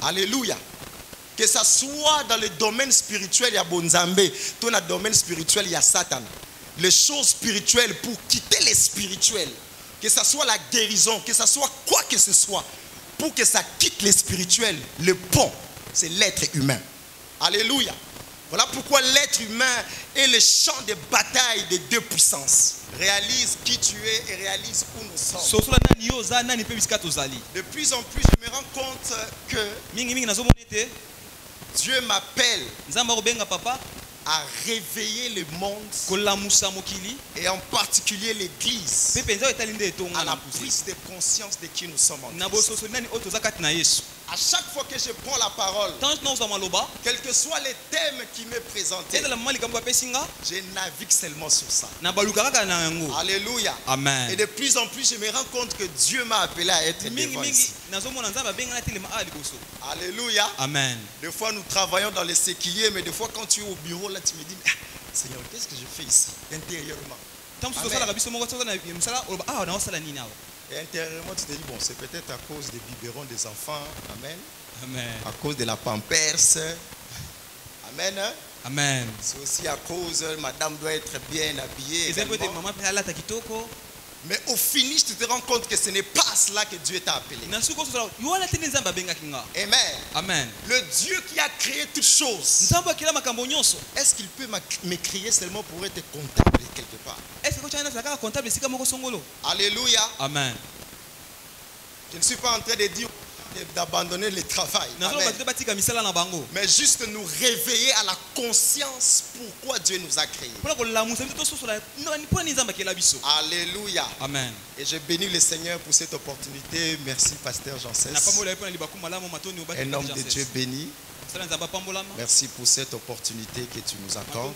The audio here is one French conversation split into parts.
Alléluia. Que ça soit dans le domaine spirituel, il y a Bonzambe. Dans le domaine spirituel, il y a Satan. Les choses spirituelles pour quitter les spirituels. Que ça soit la guérison, que ça soit quoi que ce soit. Pour que ça quitte les spirituels, le pont, c'est l'être humain. Alléluia. Voilà pourquoi l'être humain est le champ de bataille des deux puissances. Réalise qui tu es et réalise où nous sommes. De plus en plus, je me rends compte que Dieu m'appelle à réveiller le monde et en particulier l'Église à la prise de conscience de qui nous sommes en Christ. À chaque fois que je prends la parole, quel que soit les thèmes qui m'est présenté, je navigue seulement sur ça. Alléluia. Amen. Et de plus en plus, je me rends compte que Dieu m'a appelé à être devant ici. Alléluia. Amen. Des fois, nous travaillons dans les séquiliers, mais des fois, quand tu es au bureau, là, tu me dis, Seigneur, qu'est-ce que je fais ici, intérieurement? Et intérieurement, tu te dis, bon, c'est peut-être à cause des biberons des enfants. Amen. Amen. À cause de la pampers. Amen. Amen. C'est aussi à cause, madame doit être bien habillée. Mais au finish, tu te rends compte que ce n'est pas cela que Dieu t'a appelé. Amen. Amen. Le Dieu qui a créé toutes choses, est-ce qu'il peut me créer seulement pour être comptable quelque part? Alléluia. Amen. Je ne suis pas en train de dire d'abandonner le travail. Amen. Mais juste nous réveiller à la conscience pourquoi Dieu nous a créés. Alléluia. Amen. Et je bénis le Seigneur pour cette opportunité. Merci Pasteur Janssen. Un homme de Dieu béni. Merci pour cette opportunité que tu nous accordes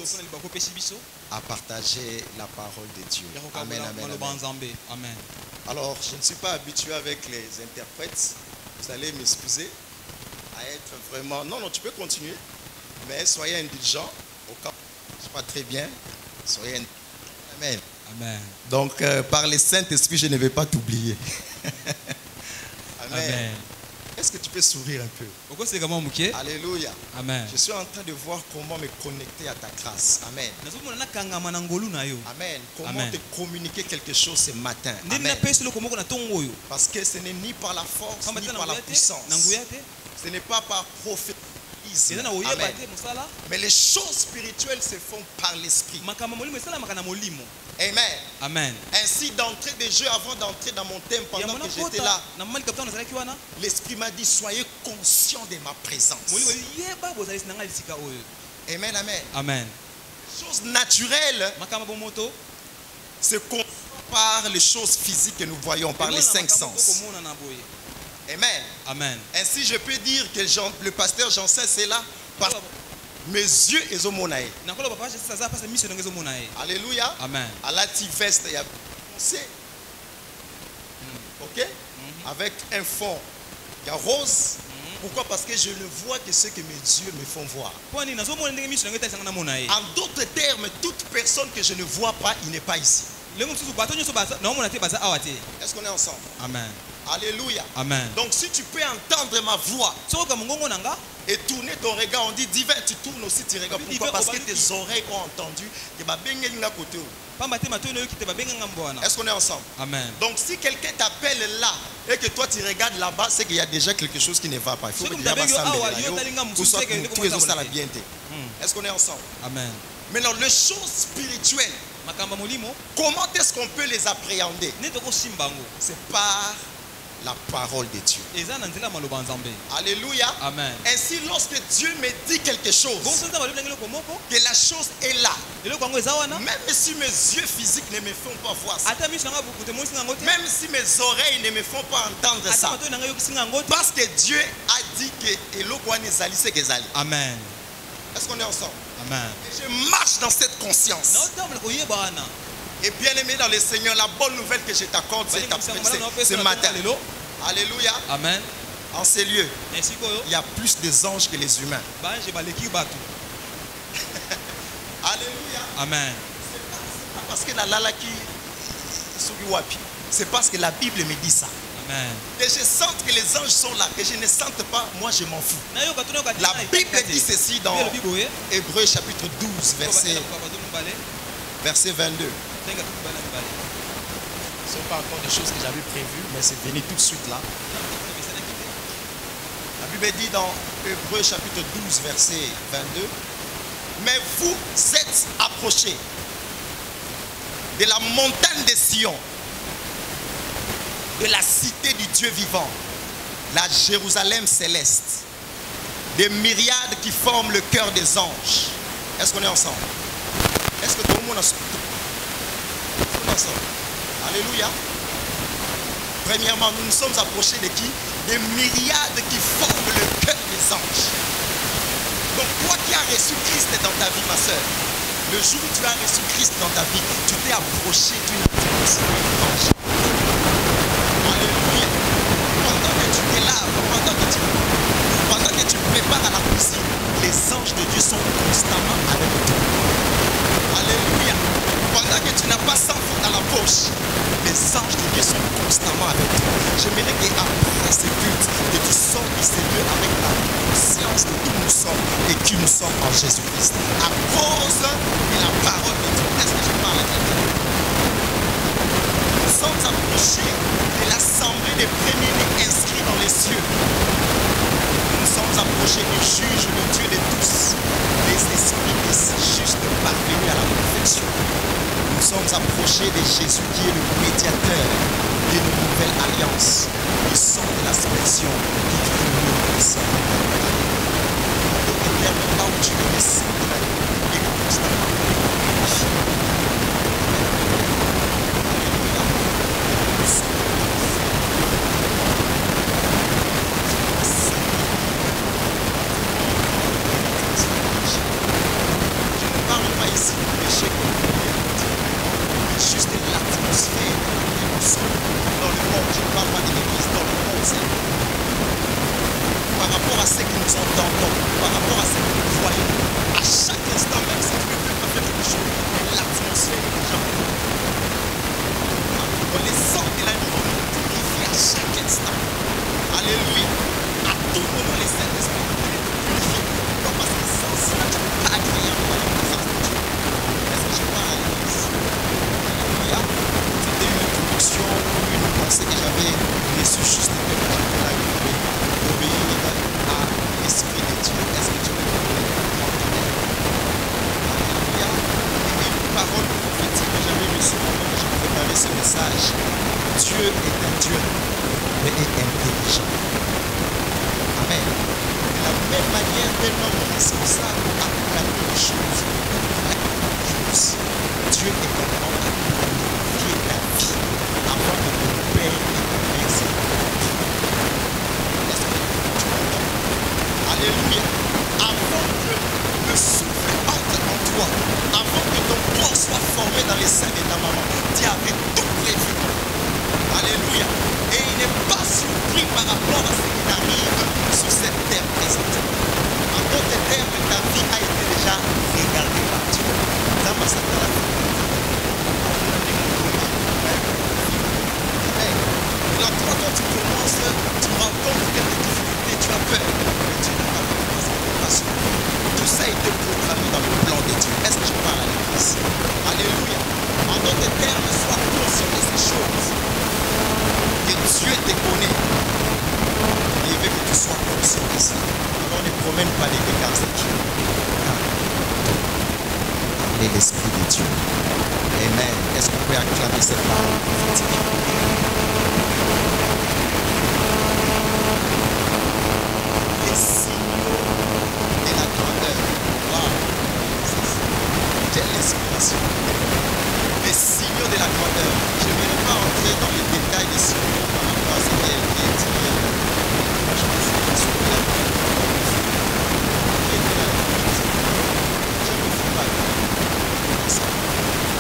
à partager la parole de Dieu. Amen, amen, amen. Alors, je ne suis pas habitué avec les interprètes. Vous allez m'excuser à être vraiment... Non, tu peux continuer. Mais soyez indulgents. Au cas où je ne suis pas très bien. Soyez indulgents. Amen. Amen. Donc, par le Saint-Esprit, je ne vais pas t'oublier. Amen. Amen. Est-ce que tu peux sourire un peu? Alléluia. Amen. Je suis en train de voir comment me connecter à ta grâce. Amen. Amen. Comment Amen. te communiquer quelque chose ce matin. Amen. Parce que ce n'est ni par la force, ni par la puissance. Ce n'est pas par prophétie. Amen. Mais les choses spirituelles se font par l'esprit. Amen. Amen. Ainsi, d'entrée de jeu, avant d'entrer dans mon thème, pendant que j'étais là, l'esprit m'a dit, soyez conscients de ma présence. Amen, amen. Amen. Les choses naturelles se confondent par les choses physiques que nous voyons, par les 5 sens. Amen. Amen. Ainsi, je peux dire que le pasteur Janssen, c'est là parce que mes yeux et monae. Alléluia. Amen. À la veste, il y a ok, avec un fond, il y a rose. Pourquoi? Parce que je ne vois que ce que mes yeux me font voir. En d'autres termes, toute personne que je ne vois pas, il n'est pas ici. Est-ce qu'on est ensemble? Amen. Alléluia. Amen. Donc si tu peux entendre ma voix et tourner ton regard, on dit divin, tu tournes aussi tes regards. Pourquoi? Parce que tes oreilles ont entendu. Est-ce qu'on est ensemble? Amen. Donc si quelqu'un t'appelle là et que toi tu regardes là-bas, c'est qu'il y a déjà quelque chose qui ne va pas. Il faut que tu Est-ce qu'on est ensemble? Amen. Maintenant, les choses spirituelles, comment est-ce qu'on peut les appréhender? C'est par la parole de Dieu. Alléluia. Amen. Ainsi, lorsque Dieu me dit quelque chose, que la chose est là, même si mes yeux physiques ne me font pas voir ça, même si mes oreilles ne me font pas entendre ça, parce que Dieu a dit que Amen. est-ce qu'on est ensemble? Amen. Et je marche dans cette conscience. Et bien aimé dans le Seigneur, la bonne nouvelle que je t'accorde ce matin. Alléluia. Amen. En ces lieux, il y a plus des anges que les humains. Alléluia. Amen. C'est pas parce que la lalaki, c'est parce que la Bible me dit ça. Amen. Que je sente que les anges sont là, que je ne sente pas, moi je m'en fous. La Bible dit ceci dans Hébreux chapitre 12, verset 22. Ce ne sont pas encore des choses que j'avais prévues, mais c'est venu tout de suite là. La Bible dit dans Hébreux chapitre 12, verset 22. Mais vous êtes approchés de la montagne de Sion, de la cité du Dieu vivant, la Jérusalem céleste, des myriades qui forment le cœur des anges. Est-ce qu'on est ensemble? Est-ce que tout le monde est ensemble? Alléluia. Premièrement, nous nous sommes approchés de qui? Des myriades qui forment le cœur des anges. Donc toi qui as reçu Christ dans ta vie, ma soeur, le jour où tu as reçu Christ dans ta vie, tu t'es approché d'une atmosphère d'ange. Alléluia. Pendant que tu te laves, pendant que tu prépares à la cuisine, les anges de Dieu sont constamment avec toi. Alléluia. Pendant que tu n'as pas 100 francs dans la poche, les anges de Dieu sont constamment avec toi. J'aimerais qu'après ce culte, que tu sors de ces lieux avec la conscience de qui nous sommes et qui nous sommes en Jésus-Christ. À cause de la parole de Dieu. Est-ce que je parle à quelqu'un? Nous sommes approchés de l'assemblée des premiers-nés inscrits dans les cieux. Nous sommes approchés du juge, le Dieu de tous, les esprits justes parvenus à la perfection. Nous sommes approchés de Jésus qui est le médiateur d'une nouvelle alliance, le sang de l'aspersion qui crée une puissance. Là où tu es, le sang de la vie est constamment purifié. Je ne parle pas ici du péché juste de l'atmosphère que nous sommes dans le monde. Je ne parle pas de l'église dans le monde. Par rapport à ce que nous entendons, par rapport à ce que nous voyons, à chaque instant, même si tu ne peux pas faire quelque chose, l'atmosphère est déjà dans les sons de la nuit, on nous purifie à chaque instant. Alléluia. À tout moment, les Saint-Esprit nous purifient. Pourquoi? Parce que sans cela, tu ne peux pas agréable dans la présence de Dieu. Est-ce que je parle à l'église? Alléluia. C'était une introduction, une pensée que j'avais reçue juste après que j'avais la vie d'obéir à l'Esprit de Dieu. Est-ce que tu peux m'entendre? Alléluia. Et une parole prophétique que j'avais reçue pendant que je préparais ce message. Dieu est un Dieu, mais est intelligent. Amen. De la même manière qu'un homme responsable a planifié les choses, Dieu est un homme à planifier ta vie avant que ton père et ta mère s'y Est-ce que tu m'entends? Alléluia. Avant que le souffle entre en toi, avant que ton corps soit formé dans les seins de ta maman, Dieu avait tout prévu. Alléluia. Et il n'est pas surpris par rapport à ce qui t'arrive sur cette terre présente. En d'autres termes, ta vie a été déjà regardée par Dieu. Dans sa quand tu commences, tu rencontres quelques difficultés, tu as peur. Mais Dieu n'a pas fait ça. Tout ça a été programmé dans le plan de Dieu. Est-ce que je parle à l'église? Alléluia. En d'autres termes, sois conscient de ces choses. Que Dieu te connaît. Et il veut que tu sois conscient de ça. On ne promène pas les regards de Dieu. Et l'Esprit de Dieu. Amen. Est-ce qu'on peut acclamer cette parole prophétique? Les signaux de la grandeur. Wow. Quelle inspiration. Les signaux de la grandeur. Je ne vais pas entrer dans les détails des signaux par rapport à ce qui a été dit. Moi, je pense que je suis là.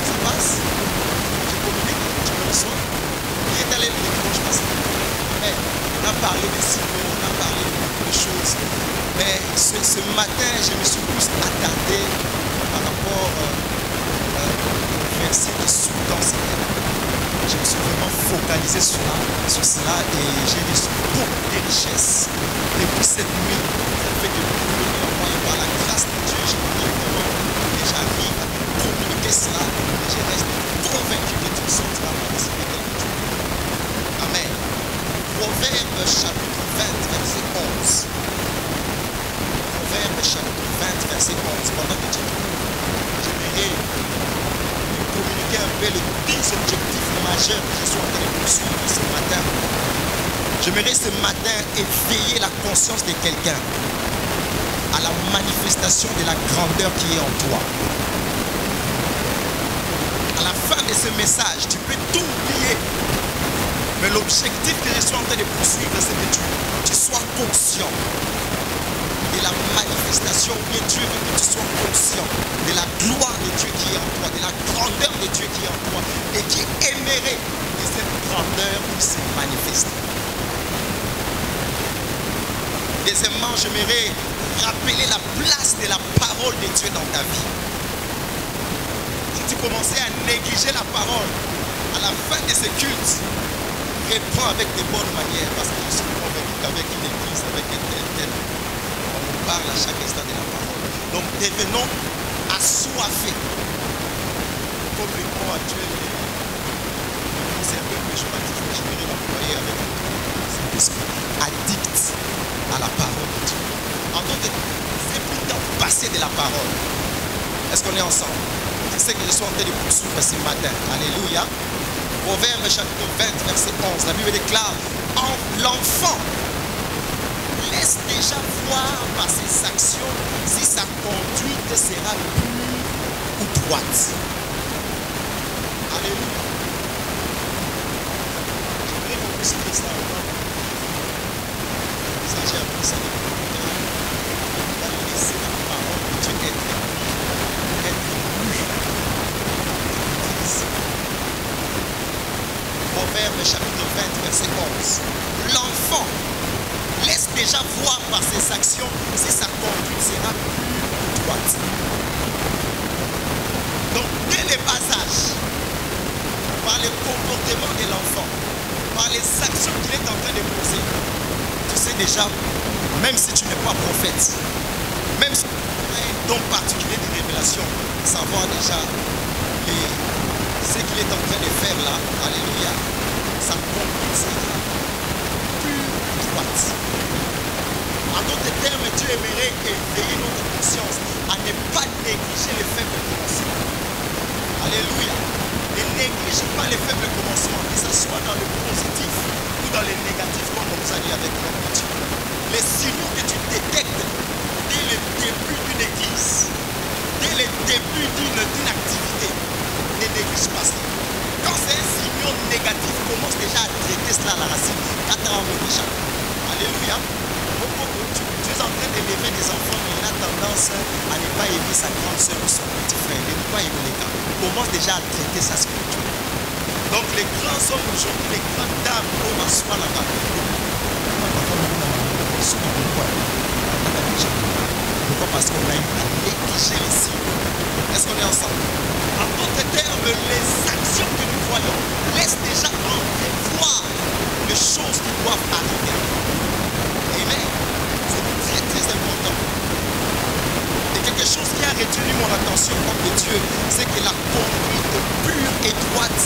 Ça passe. Je communique, tu me reçois. Il est allé le dimanche passé. Mais on a parlé des signaux, on a parlé de beaucoup de choses. Mais ce matin, je me suis plus attardé par rapport au verset qui sous-tend. Je me suis vraiment focalisé sur cela et j'ai reçu beaucoup de richesses. Depuis cette nuit, ça fait que moi et par la grâce de Dieu, j'ai directement et j'arrive à communiquer cela et je reste convaincu que tu sortiras participer quelque chose. Amen. Proverbe chapitre 20, verset 11. Proverbe chapitre 20, verset 11. Pendant que tu j'aimerais communiquer un peu les 10 objectifs majeurs que je suis en train de poursuivre ce matin. J'aimerais ce matin éveiller la conscience de quelqu'un à la manifestation de la grandeur qui est en toi. À la fin de ce message, tu peux tout oublier. Mais l'objectif que je suis en train de poursuivre, c'est que tu sois conscient de la manifestation, bien Dieu veut que tu sois conscient de la gloire de Dieu qui est en toi, de la grandeur de Dieu qui est en toi et qui aimerait que cette grandeur puisse se manifester. Deuxièmement, j'aimerais rappeler la place de la parole de Dieu dans ta vie. Si tu commençais à négliger la parole, à la fin de ce culte, réponds avec de bonnes manières, parce que je suis convaincu qu'avec une église, avec un tel, on nous parle à chaque instant de la parole. Donc devenons assoiffés. Comme le mot actuel, c'est un peu péjoratif, mais je vais l'employer avec cet esprit addict à la parole de Dieu. En d'autres termes, c'est plutôt passer de la parole. Est-ce qu'on est ensemble? C'est ce que je suis en train de poursuivre ce matin. Alléluia. Proverbe chapitre 20, verset 11. La Bible déclare, l'enfant laisse déjà voir par ses actions si sa conduite sera pure ou droite. Alléluia. Je voudrais qu'on puisse lire ça avant. Ça, j'ai appris ça depuis longtemps. On va laisser la parole de Dieu être lue. Proverbe chapitre 20, verset 11. L'enfant laisse déjà voir par ses actions si sa conduite sera pure ou droite. Donc, dès le bas âge, par le comportement de l'enfant, par les actions qu'il est en train de poser, tu sais déjà, même si tu n'es pas prophète, même si tu as un don particulier de révélation, savoir déjà ce qu'il est en train de faire là, alléluia, sa conduite sera pure droite. En d'autres termes, Dieu aimerait éveiller notre conscience à ne pas négliger les faibles commencements. Alléluia. Ne néglige pas les faibles commencements, que ce soit dans le positif ou dans le négatif, comme on nous a dit avec notre Dieu. Les signaux que tu détectes dès le début d'une église, dès le début d'une activité, ne néglige pas ça. Quand c'est un signal négatif, commence déjà à traiter cela à la racine. Déjà. Alléluia. Tu es en train d'élever des enfants, mais il a tendance à ne pas aimer sa grande soeur ou son petit frère, de ne pas aimer les gars. Commence déjà à traiter sa spiritualité. Donc les grands hommes aujourd'hui, les grandes dames, on m'assoit là-bas. Pourquoi? Parce qu'on a négligé les signes. Est-ce qu'on est ensemble? En d'autres termes, les actions que nous voyons laissent déjà entrevoir les choses qui doivent arriver. Amen. C'est très très important. Et quelque chose qui a retenu mon attention comme de Dieu, c'est que la conduite pure et droite,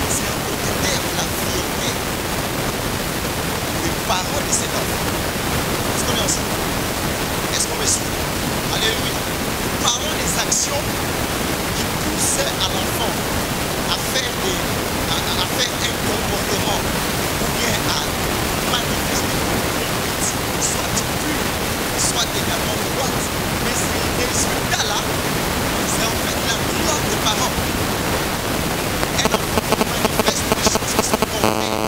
c'est en d'autres termes la vérité des paroles de cet enfant. Est-ce qu'on est ensemble? Est-ce qu'on me suit? Alléluia. Parlons des actions qui poussent à l'enfant à faire un comportement ou bien à manifester une conduite, soit pure, soit également droite. Mais ces résultats-là, c'est en fait la gloire des parents. Un enfant qui manifeste des choses qui sont concrètes.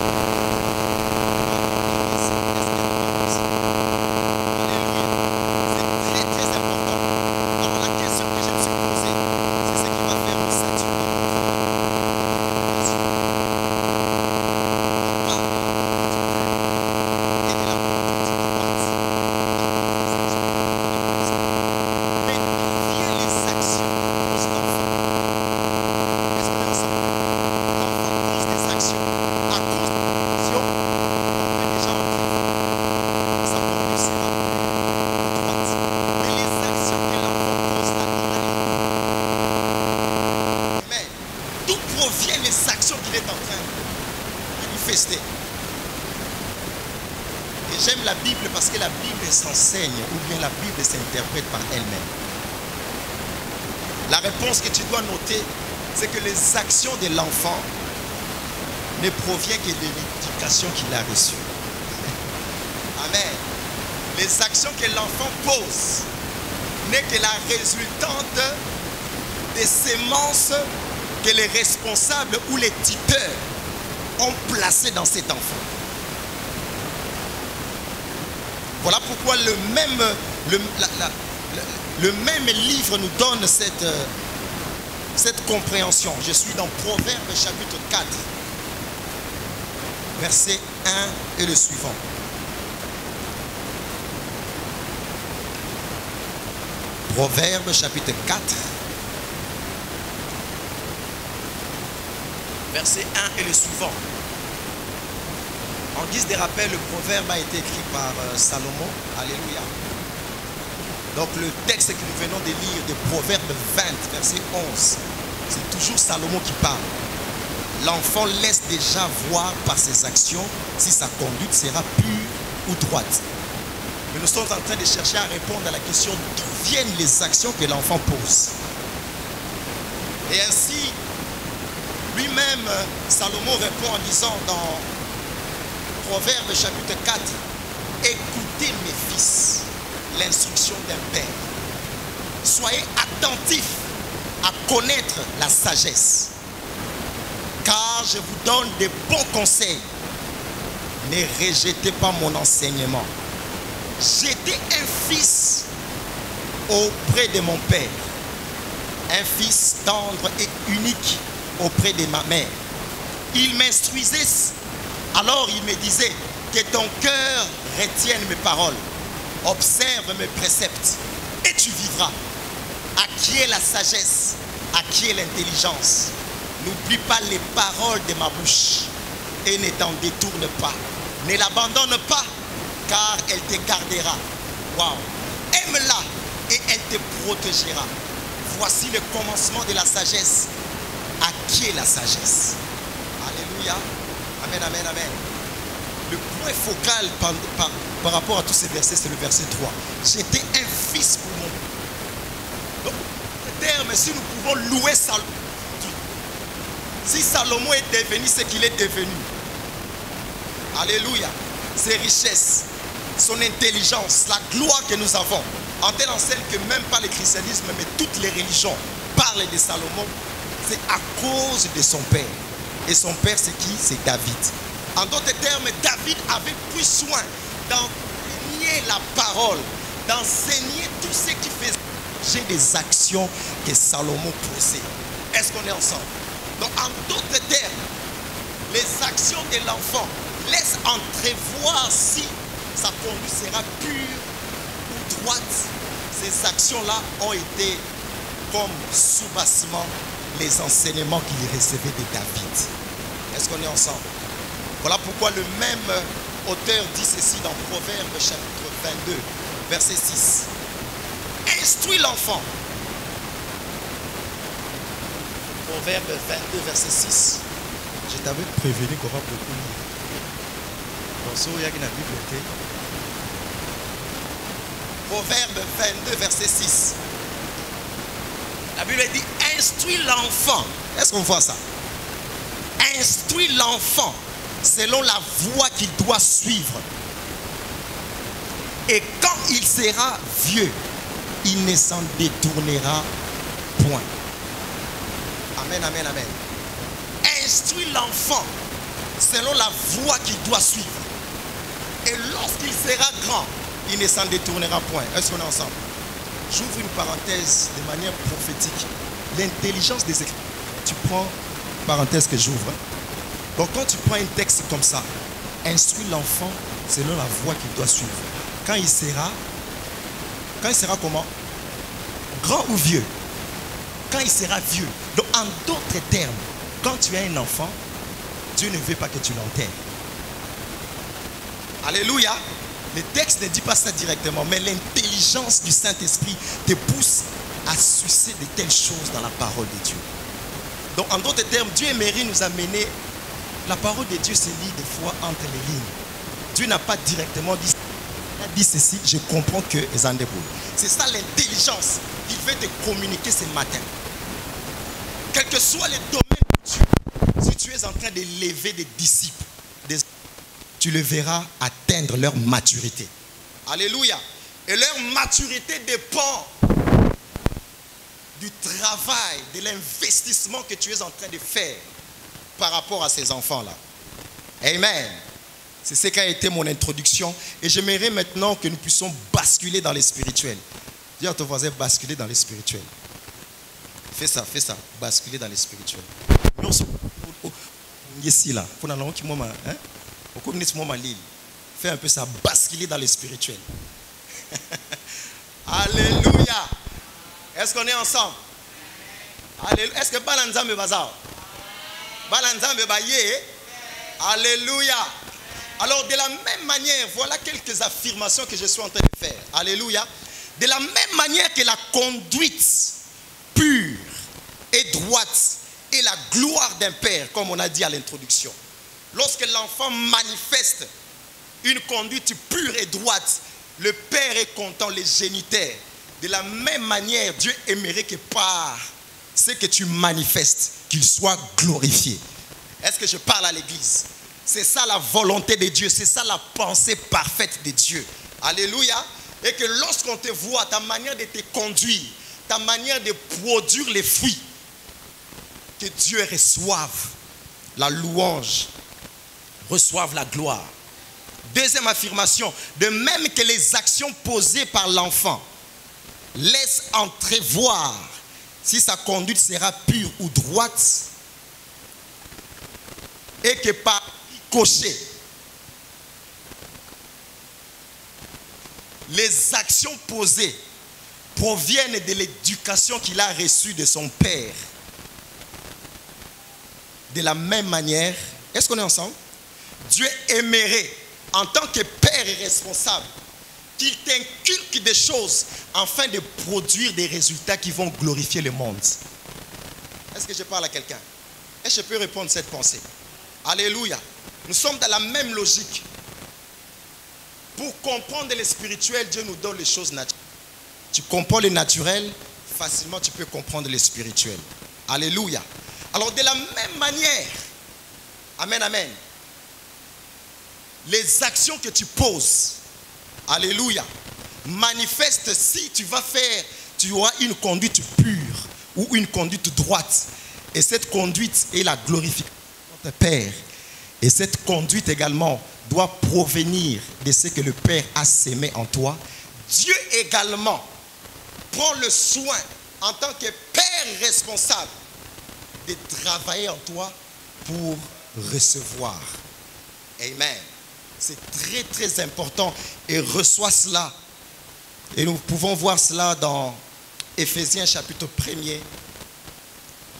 manifester. Et j'aime la Bible parce que la Bible s'enseigne ou bien la Bible s'interprète par elle-même. La réponse que tu dois noter, c'est que les actions de l'enfant ne proviennent que de l'éducation qu'il a reçue. Amen. Les actions que l'enfant pose n'est que la résultante des semences que les responsables ou les tuteurs ont placées dans cet enfant. Voilà pourquoi le même livre nous donne cette compréhension. Je suis dans Proverbes chapitre 4, verset 1 et le suivant. Proverbes chapitre 4, verset 1 et le suivant. En guise de rappel, le proverbe a été écrit par Salomon. Alléluia. Donc le texte que nous venons de lire de Proverbe 20, verset 11, c'est toujours Salomon qui parle. L'enfant laisse déjà voir par ses actions si sa conduite sera pure ou droite. Mais nous sommes en train de chercher à répondre à la question d'où viennent les actions que l'enfant pose. Et ainsi, lui-même, Salomon répond en disant dans Proverbe chapitre 4, écoutez mes fils, l'instruction d'un père. Soyez attentifs à connaître la sagesse, car je vous donne de bons conseils. Ne rejetez pas mon enseignement. J'étais un fils auprès de mon père, un fils tendre et unique auprès de ma mère. Il m'instruisait, alors il me disait que ton cœur retienne mes paroles, observe mes préceptes et tu vivras. Acquiers la sagesse, acquiers l'intelligence. N'oublie pas les paroles de ma bouche et ne t'en détourne pas. Ne l'abandonne pas, car elle te gardera. Waouh! Aime-la et elle te protégera. Voici le commencement de la sagesse. Acquiers la sagesse. Alléluia. Amen, amen, amen. Le point focal par rapport à tous ces versets, c'est le verset 3. J'étais un fils pour mon... Donc, terme, si nous pouvons louer Salomon, si Salomon est devenu ce qu'il est devenu, alléluia, ses richesses, son intelligence, la gloire que nous avons, en telle enseigne que même pas le christianisme, mais toutes les religions parlent de Salomon, c'est à cause de son père. Et son père, c'est qui? C'est David. En d'autres termes, David avait pris soin d'enseigner la parole, d'enseigner tout ce qui faisait des actions que Salomon posait. Est-ce qu'on est ensemble? Donc, en d'autres termes, les actions de l'enfant laissent entrevoir si sa conduite sera pure ou droite. Ces actions-là ont été comme sous-bassement les enseignements qu'il recevait de David. Est-ce qu'on est ensemble? Voilà pourquoi le même auteur dit ceci dans Proverbes chapitre 22, verset 6. Instruis l'enfant. Proverbe 22, verset 6. Je t'avais prévenu qu'on va beaucoup lire. Il y a une Bible. Proverbe 22, verset 6. La Bible dit, instruis l'enfant. Est-ce qu'on voit ça? Instruis l'enfant selon la voie qu'il doit suivre. Et quand il sera vieux, il ne s'en détournera point. Amen, amen, amen. Instruis l'enfant selon la voie qu'il doit suivre. Et lorsqu'il sera grand, il ne s'en détournera point. Est-ce qu'on est ensemble? J'ouvre une parenthèse de manière prophétique. L'intelligence des Écritures. Tu prends, parenthèse que j'ouvre. Donc quand tu prends un texte comme ça, instruis l'enfant selon la voie qu'il doit suivre. Quand il sera comment? Grand ou vieux? Quand il sera vieux. Donc en d'autres termes, quand tu as un enfant, Dieu ne veut pas que tu l'enterres. Alléluia. Le texte ne dit pas ça directement, mais l'intelligence du Saint-Esprit te pousse à sucer de telles choses dans la parole de Dieu. Donc en d'autres termes, Dieu aimerait nous amener La parole de Dieu se lit des fois entre les lignes. Dieu n'a pas directement dit, il a dit ceci, je comprends que Zandeboul. C'est ça l'intelligence qu'il veut te communiquer ce matin. Quel que soit le domaine où tu es, si tu es en train d'élever des disciples, tu le verras atteindre leur maturité. Alléluia. Et leur maturité dépend du travail, de l'investissement que tu es en train de faire par rapport à ces enfants-là. Amen. C'est ce qu'a été mon introduction. Et j'aimerais maintenant que nous puissions basculer dans les spirituels. Dis à ton voisin, basculer dans les spirituels. Fais ça, basculer dans les spirituels. Fais un peu ça, basculer dans les spirituels. Alléluia. Est-ce qu'on est ensemble? Alléluia. Est-ce que Balanzambe Bazar? Balanzambe Baye? Alléluia. Alors de la même manière, voilà quelques affirmations que je suis en train de faire. Alléluia. De la même manière que la conduite pure et droite est la gloire d'un père, comme on a dit à l'introduction. Lorsque l'enfant manifeste une conduite pure et droite, le père est content, les géniteurs. De la même manière, Dieu aimerait que par ce que tu manifestes, qu'il soit glorifié. Est-ce que je parle à l'église? C'est ça la volonté de Dieu, c'est ça la pensée parfaite de Dieu. Alléluia. Et que lorsqu'on te voit, ta manière de te conduire, ta manière de produire les fruits, que Dieu reçoive la louange, reçoive la gloire. Deuxième affirmation, de même que les actions posées par l'enfant laissent entrevoir si sa conduite sera pure ou droite, et que par cocher, les actions posées proviennent de l'éducation qu'il a reçue de son père. De la même manière, est-ce qu'on est ensemble? Dieu aimerait, en tant que père et responsable, qu'il t'inculque des choses afin de produire des résultats qui vont glorifier le monde. Est-ce que je parle à quelqu'un? Est-ce que je peux répondre à cette pensée? Alléluia. Nous sommes dans la même logique. Pour comprendre le spirituel, Dieu nous donne les choses naturelles. Tu comprends le naturel, facilement tu peux comprendre le spirituel. Alléluia. Alors de la même manière, amen, amen, les actions que tu poses, alléluia, manifestent si tu vas faire, tu auras une conduite pure ou une conduite droite. Et cette conduite est la glorification de ton Père. Et cette conduite également doit provenir de ce que le Père a sémé en toi. Dieu également prend le soin en tant que Père responsable de travailler en toi pour recevoir. Amen. C'est très très important et reçois cela. Et nous pouvons voir cela dans Éphésiens chapitre 1er,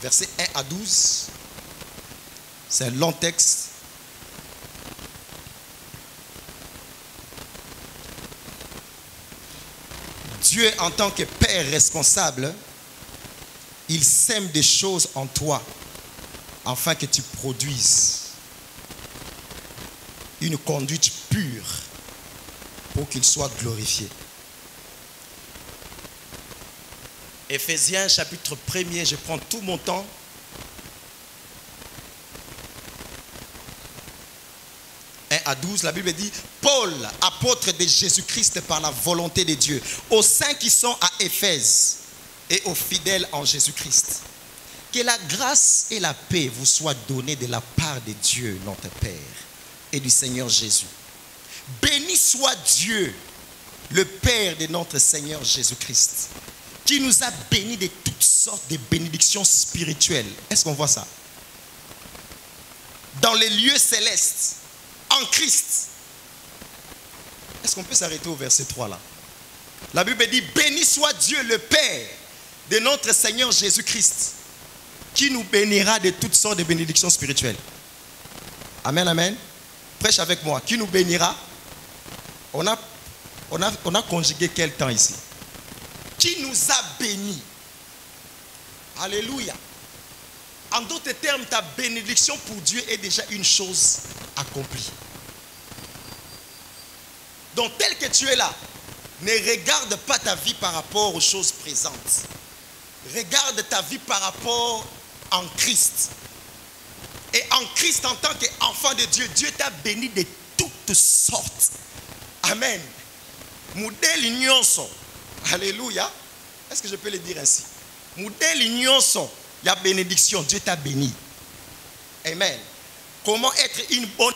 versets 1 à 12. C'est un long texte. Dieu, en tant que Père responsable, il sème des choses en toi afin que tu produises une conduite pure pour qu'il soit glorifié. Éphésiens chapitre 1er, je prends tout mon temps. À 12, la Bible dit: Paul, apôtre de Jésus-Christ par la volonté de Dieu, aux saints qui sont à Éphèse et aux fidèles en Jésus-Christ. Que la grâce et la paix vous soient données de la part de Dieu, notre Père, et du Seigneur Jésus. Béni soit Dieu, le Père de notre Seigneur Jésus-Christ, qui nous a bénis de toutes sortes de bénédictions spirituelles. Est-ce qu'on voit ça? Dans les lieux célestes, en Christ. Est-ce qu'on peut s'arrêter au verset 3 là? La Bible dit: béni soit Dieu le Père de notre Seigneur Jésus-Christ, qui nous bénira de toutes sortes de bénédictions spirituelles. Amen, amen. Prêche avec moi. Qui nous bénira? On a conjugué quel temps ici? Qui nous a bénis. Alléluia. En d'autres termes, ta bénédiction pour Dieu est déjà une chose accomplie. Donc tel que tu es là, ne regarde pas ta vie par rapport aux choses présentes. Regarde ta vie par rapport en Christ. Et en Christ, en tant qu'enfant de Dieu, Dieu t'a béni de toutes sortes. Amen. Moudeli nyonso. Alléluia. Est-ce que je peux le dire ainsi? Moudeli nyonso. Il y a bénédiction. Dieu t'a béni. Amen. Comment être une bonne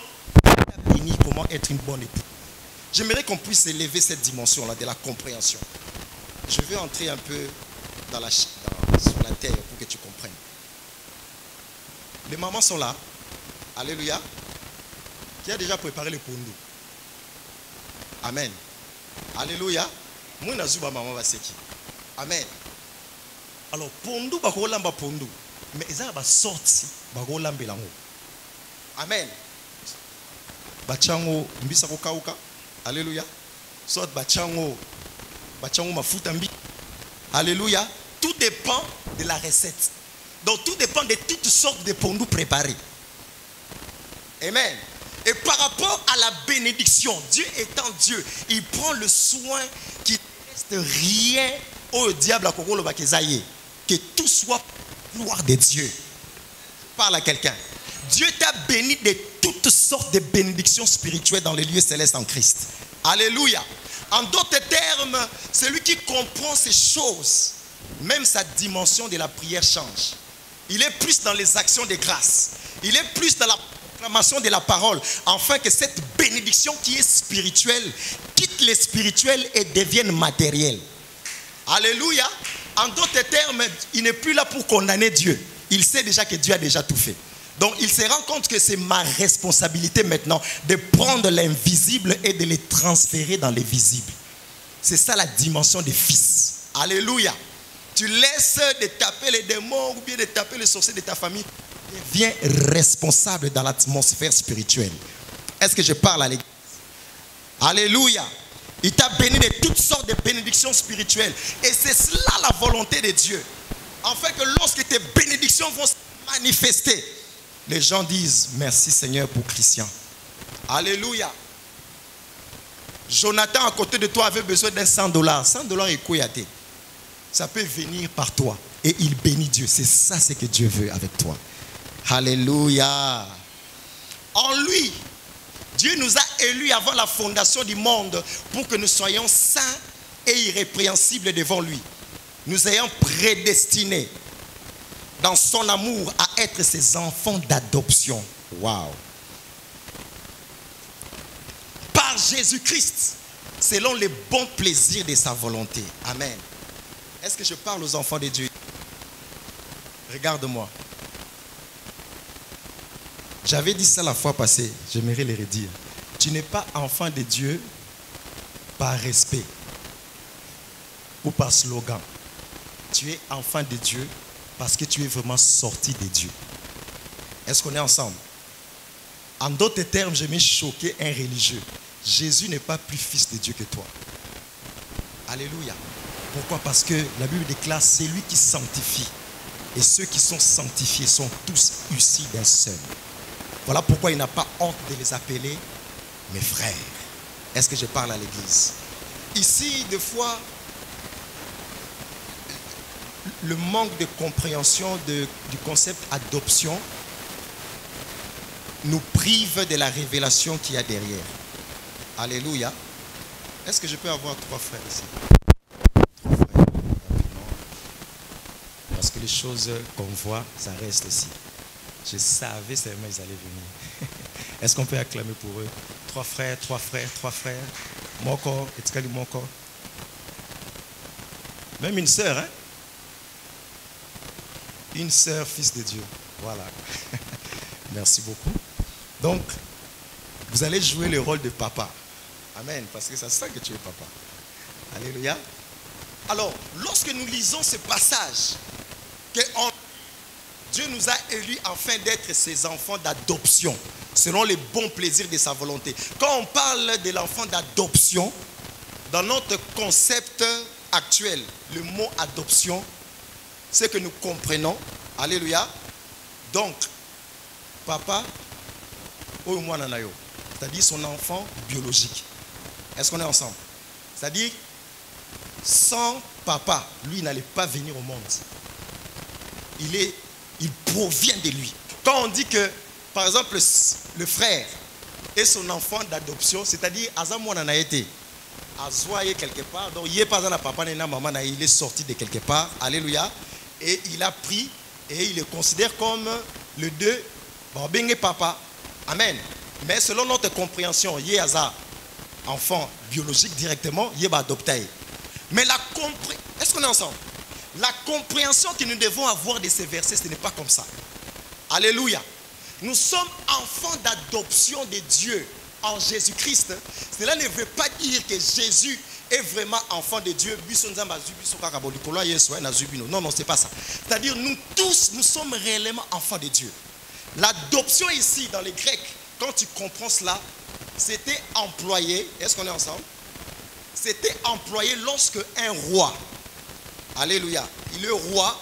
béni, comment être une bonne épouse. J'aimerais qu'on puisse élever cette dimension-là de la compréhension. Je vais entrer un peu sur la terre pour que tu comprennes. Les mamans sont là. Alléluia. Qui a déjà préparé le pondu? Amen. Alléluia. Moi, je suis maman vaseki. Amen. Alors, pondu, bakolamba pondu. Mais ils ont sorti, bakolamba lango. Amen. Bachango mbisa kokauka. Alléluia. Soit bachango mafuta mbi. Alléluia. Tout dépend de la recette. Donc tout dépend de toutes sortes de pondus préparés. Amen. Et par rapport à la bénédiction, Dieu étant Dieu, il prend le soin qu'il ne reste rien au diable à Kokolo Bakezaye. Que tout soit gloire de Dieu. Parle à quelqu'un. Dieu t'a béni de toutes sortes de bénédictions spirituelles dans les lieux célestes en Christ. Alléluia. En d'autres termes, celui qui comprend ces choses, même sa dimension de la prière change. Il est plus dans les actions de grâce. Il est plus dans la proclamation de la parole, afin que cette bénédiction qui est spirituelle quitte les spirituels et devienne matérielle. Alléluia. En d'autres termes, il n'est plus là pour condamner Dieu. Il sait déjà que Dieu a déjà tout fait. Donc il se rend compte que c'est ma responsabilité maintenant de prendre l'invisible et de les transférer dans les visibles. C'est ça la dimension des fils. Alléluia. Tu laisses de taper les démons ou bien de taper les sorciers de ta famille. Deviens responsable dans l'atmosphère spirituelle. Est-ce que je parle à l'église? Alléluia. Il t'a béni de toutes sortes de bénédictions spirituelles. Et c'est cela la volonté de Dieu. Afin que lorsque tes bénédictions vont se manifester, les gens disent merci Seigneur pour Christian. Alléluia. Jonathan à côté de toi avait besoin d'un $100. $100 est couillaté. Ça peut venir par toi. Et il bénit Dieu. C'est ça ce que Dieu veut avec toi. Alléluia. En lui, Dieu nous a élus avant la fondation du monde pour que nous soyons saints et irrépréhensibles devant lui. Nous ayons prédestinés dans son amour à être ses enfants d'adoption. Waouh. Par Jésus-Christ, selon les bons plaisirs de sa volonté. Amen. Est-ce que je parle aux enfants de Dieu? Regarde-moi. J'avais dit ça la fois passée, j'aimerais le redire. Tu n'es pas enfant de Dieu par respect ou par slogan. Tu es enfant de Dieu parce que tu es vraiment sorti de Dieu. Est-ce qu'on est ensemble? En d'autres termes, je m'ai choqué un religieux. Jésus n'est pas plus fils de Dieu que toi. Alléluia. Pourquoi? Parce que la Bible déclare c'est lui qui sanctifie. Et ceux qui sont sanctifiés sont tous issus d'un seul. Voilà pourquoi il n'a pas honte de les appeler mes frères. Est-ce que je parle à l'église? Ici, des fois, le manque de compréhension du concept adoption nous prive de la révélation qu'il y a derrière. Alléluia. Est-ce que je peux avoir 3 frères ici? 3 frères, rapidement. Parce que les choses qu'on voit, ça reste ici. Je savais seulement ils allaient venir. Est-ce qu'on peut acclamer pour eux? 3 frères, 3 frères, 3 frères. Mon corps, et mon corps. Même une sœur, hein? Une sœur, fils de Dieu. Voilà. Merci beaucoup. Donc, vous allez jouer le rôle de papa. Amen. Parce que ça sent que tu es papa. Alléluia. Alors, lorsque nous lisons ce passage, que Dieu nous a élus afin d'être ses enfants d'adoption, selon les bons plaisirs de sa volonté. Quand on parle de l'enfant d'adoption, dans notre concept actuel, le mot adoption, c'est que nous comprenons, alléluia, Donc, papa, c'est-à-dire son enfant biologique. Est-ce qu'on est ensemble? C'est-à-dire, sans papa, lui, il n'allait pas venir au monde. Il provient de lui. Quand on dit que, par exemple, le frère est son enfant d'adoption, c'est-à-dire, Azamouan en a été. Azoye quelque part, donc il n'est pas un papa, il est sorti de quelque part, alléluia, et il a pris, et il le considère comme le deux, et papa, amen. Mais selon notre compréhension, il y a enfant biologique directement, il est adopté. Mais est-ce qu'on est ensemble? La compréhension que nous devons avoir de ces versets, ce n'est pas comme ça. Alléluia. Nous sommes enfants d'adoption de Dieu en Jésus-Christ. Cela ne veut pas dire que Jésus est vraiment enfant de Dieu. Non, non, ce n'est pas ça. C'est-à-dire, nous tous, nous sommes réellement enfants de Dieu. L'adoption ici, dans les Grecs, quand tu comprends cela, c'était employé. Est-ce qu'on est ensemble? C'était employé lorsque un roi, alléluia, il est roi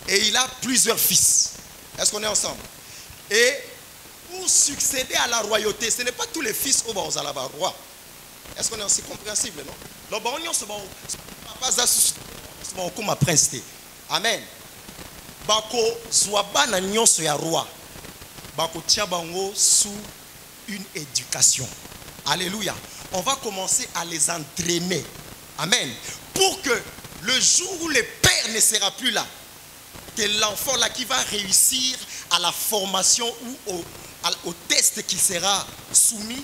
et il a plusieurs fils. Est-ce qu'on est ensemble? Et pour succéder à la royauté, ce n'est pas tous les fils au roi. Est-ce qu'on est aussi compréhensible, non? Amen. Bako zwaba na nyonso ya roi. Bako tia bango sous une éducation. Alléluia. On va commencer à les entraîner. Amen. Pour que le jour où le père ne sera plus là, que l'enfant là qui va réussir à la formation ou au test qui sera soumis,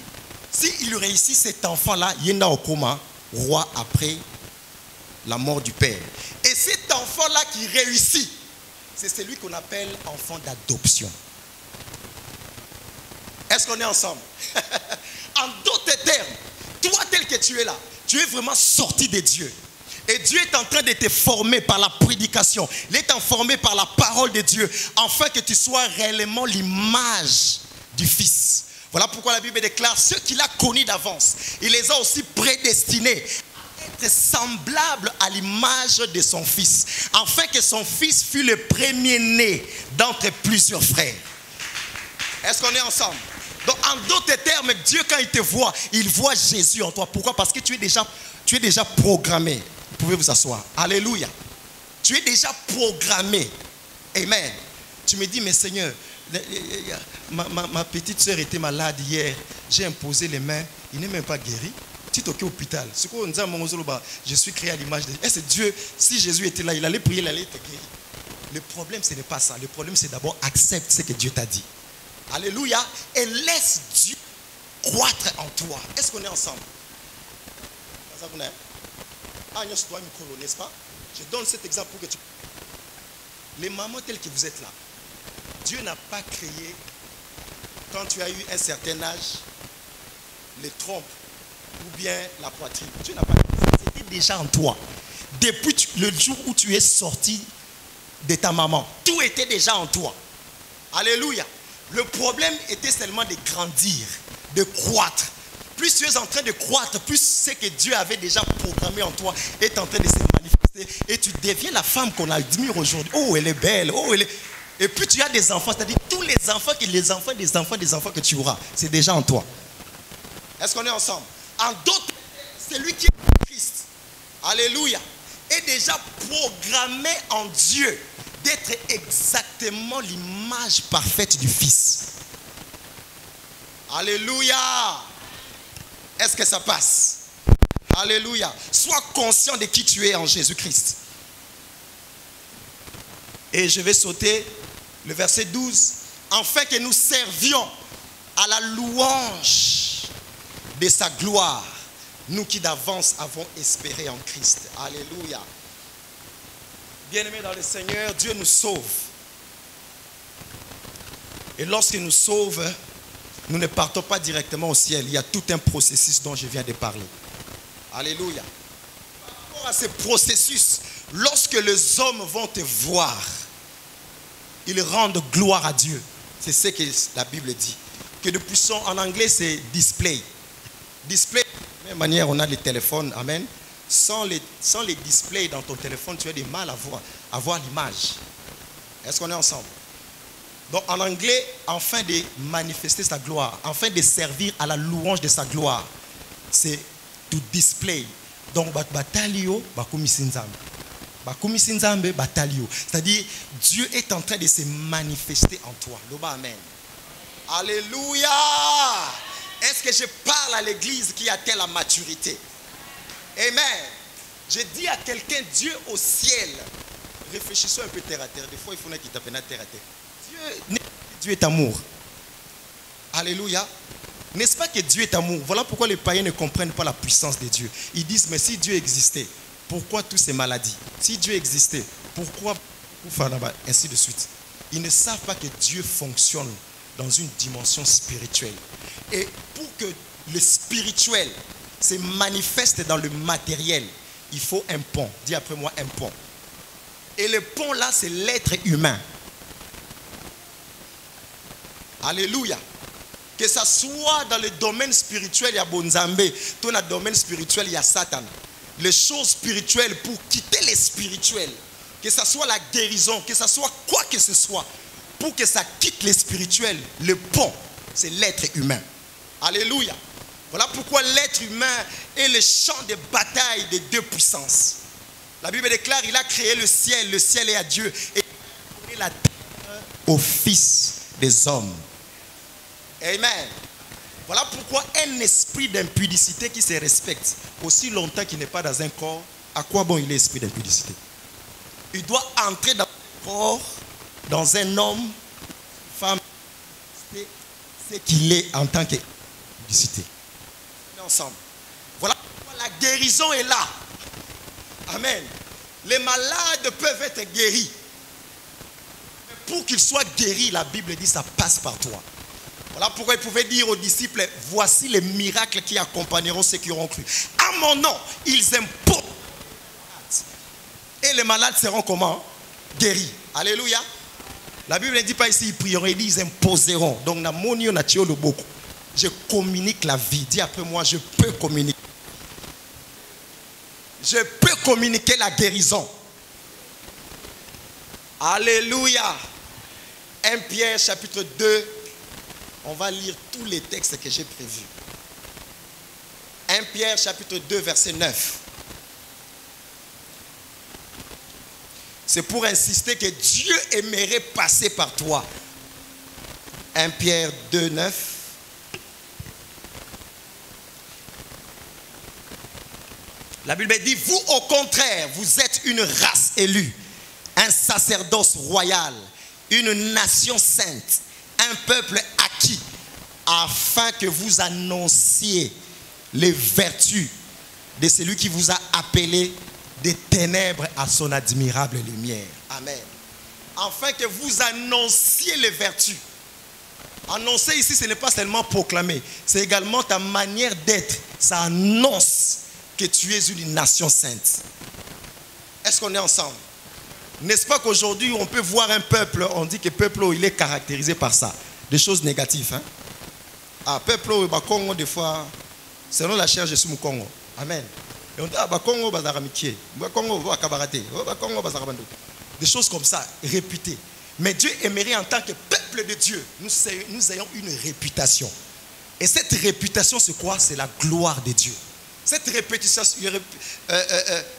s'il réussit, cet enfant là, il est au coma, roi après la mort du père. Et cet enfant là qui réussit, c'est celui qu'on appelle enfant d'adoption. Est-ce qu'on est ensemble? En d'autres termes, toi tel que tu es là, tu es vraiment sorti de Dieu. Et Dieu est en train de te former par la prédication. Il est formé par la parole de Dieu, afin que tu sois réellement l'image du Fils. Voilà pourquoi la Bible déclare, ceux qu'il a connus d'avance, il les a aussi prédestinés à être semblables à l'image de son Fils, afin que son Fils fût le premier-né d'entre plusieurs frères. Est-ce qu'on est ensemble? Donc en d'autres termes, Dieu quand il te voit, il voit Jésus en toi. Pourquoi? Parce que tu es déjà programmé. Vous pouvez vous asseoir. Alléluia. Tu es déjà programmé. Amen. Tu me dis, mais Seigneur, ma petite soeur était malade hier. J'ai imposé les mains. Il n'est même pas guéri. Tu es au hôpital. Je suis créé à l'image de Dieu. C'est Dieu. Si Jésus était là, il allait prier, il allait te guérir. Le problème, ce n'est pas ça. Le problème, c'est d'abord accepte ce que Dieu t'a dit. Alléluia. Et laisse Dieu croître en toi. Est-ce qu'on est ensemble? N'est-ce pas? Je donne cet exemple pour que tu... Les mamans telles que vous êtes là, Dieu n'a pas créé, quand tu as eu un certain âge, les trompes ou bien la poitrine. Dieu n'a pas créé. C'était déjà en toi. Depuis le jour où tu es sorti de ta maman, tout était déjà en toi. Alléluia. Le problème était seulement de grandir, de croître. Plus tu es en train de croître, plus ce que Dieu avait déjà programmé en toi est en train de se manifester. Et tu deviens la femme qu'on admire aujourd'hui. Oh, elle est belle. Oh, elle est... Et puis tu as des enfants, c'est-à-dire tous les enfants que tu auras, c'est déjà en toi. Est-ce qu'on est ensemble? En d'autres, celui qui est en Christ, alléluia, est déjà programmé en Dieu d'être exactement l'image parfaite du Fils. Alléluia. Est-ce que ça passe? Alléluia. Sois conscient de qui tu es en Jésus-Christ. Et je vais sauter le verset 12. Afin que nous servions à la louange de sa gloire, nous qui d'avance avons espéré en Christ. Alléluia. Bien-aimés dans le Seigneur, Dieu nous sauve. Et lorsqu'il nous sauve, nous ne partons pas directement au ciel. Il y a tout un processus dont je viens de parler. Alléluia. Par rapport à ce processus, lorsque les hommes vont te voir, ils rendent gloire à Dieu. C'est ce que la Bible dit. Que nous puissions, en anglais c'est display. Display, de la même manière on a les téléphones, amen. Sans les displays dans ton téléphone, tu as du mal à voir l'image. Est-ce qu'on est ensemble? Donc en anglais, afin de manifester sa gloire, afin de servir à la louange de sa gloire, c'est to display. Donc batalio, bakumisinzambe. Bakumisinzambe, batalio. C'est-à-dire, Dieu est en train de se manifester en toi. Loba amen. Alléluia. Est-ce que je parle à l'église qui atteint la maturité? Amen. Je dis à quelqu'un, Dieu au ciel. Réfléchissons un peu terre à terre. Des fois, il faut qu'il t'appelle terre à terre. Dieu est amour. Alléluia. N'est-ce pas que Dieu est amour? Voilà pourquoi les païens ne comprennent pas la puissance de Dieu. Ils disent, mais si Dieu existait, pourquoi toutes ces maladies? Si Dieu existait, pourquoi ainsi de suite? Ils ne savent pas que Dieu fonctionne dans une dimension spirituelle. Et pour que le spirituel se manifeste dans le matériel, il faut un pont. Dis après moi, un pont. Et le pont là, c'est l'être humain. Alléluia. Que ça soit dans le domaine spirituel, il y a Bonzambe. Dans le domaine spirituel, il y a Satan. Les choses spirituelles pour quitter les spirituels. Que ça soit la guérison, que ça soit quoi que ce soit. Pour que ça quitte les spirituels, le pont, c'est l'être humain. Alléluia. Voilà pourquoi l'être humain est le champ de bataille des deux puissances. La Bible déclare, il a créé le ciel est à Dieu. Et il a donné la terre au Fils des hommes. Amen. Voilà pourquoi un esprit d'impudicité qui se respecte, aussi longtemps qu'il n'est pas dans un corps, à quoi bon il est esprit d'impudicité? Il doit entrer dans un corps, dans un homme, femme, c'est ce qu'il est en tant qu'impudicité. Ensemble. Voilà pourquoi la guérison est là. Amen. Les malades peuvent être guéris. Mais pour qu'ils soient guéris, la Bible dit ça passe par toi. Voilà pourquoi il pouvait dire aux disciples, voici les miracles qui accompagneront ceux qui auront cru. À mon nom, ils imposent. Et les malades seront comment? Guéris. Alléluia. La Bible ne dit pas ici, ils prieront, il dit, ils imposeront. Donc, je communique la vie. Dis après moi, je peux communiquer. Je peux communiquer la guérison. Alléluia. 1 Pierre chapitre 2. On va lire tous les textes que j'ai prévus. 1 Pierre chapitre 2 verset 9. C'est pour insister que Dieu aimerait passer par toi. 1 Pierre 2, 9. La Bible dit, vous au contraire, vous êtes une race élue, un sacerdoce royal, une nation sainte, un peuple acquis, afin que vous annonciez les vertus de celui qui vous a appelé des ténèbres à son admirable lumière. Amen. Afin que vous annonciez les vertus. Annoncer ici, ce n'est pas seulement proclamer, c'est également ta manière d'être. Ça annonce que tu es une nation sainte. Est-ce qu'on est ensemble? N'est-ce pas qu'aujourd'hui, on peut voir un peuple, on dit que le peuple, il est caractérisé par ça. Des choses négatives. Hein? Ah, peuple, Congo, des fois, selon la chair, je suis au Congo. Amen. Et on dit, ah, Congo, Bazaramikie. Congo, Kabarate. Congo, Bazarabando. Des choses comme ça, réputées. Mais Dieu aimerait, en tant que peuple de Dieu, nous ayons une réputation. Et cette réputation, c'est quoi? C'est la gloire de Dieu. Cette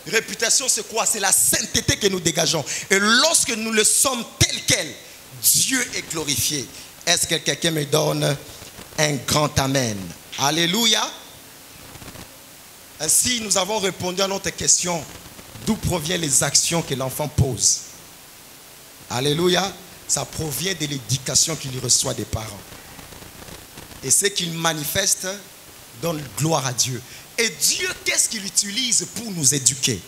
réputation, c'est quoi? C'est la sainteté que nous dégageons. Et lorsque nous le sommes tel quel, Dieu est glorifié. Est-ce que quelqu'un me donne un grand amen? Alléluia. Ainsi, nous avons répondu à notre question. D'où proviennent les actions que l'enfant pose? Alléluia. Ça provient de l'éducation qu'il reçoit des parents. Et ce qu'il manifeste donne gloire à Dieu. Et Dieu, qu'est-ce qu'il utilise pour nous éduquer?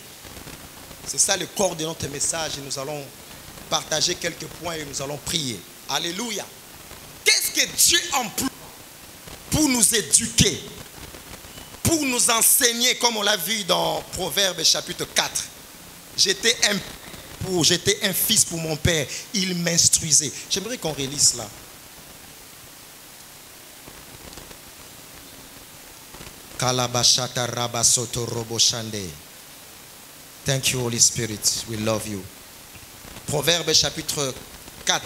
C'est ça le corps de notre message. Et nous allons partager quelques points et nous allons prier. Alléluia. Qu'est-ce que Dieu emploie pour nous éduquer? Pour nous enseigner, comme on l'a vu dans Proverbes chapitre 4. J'étais un fils pour mon père. Il m'instruisait. J'aimerais qu'on relise cela. Thank you, Holy Spirit. We love you. Proverbes chapitre 4.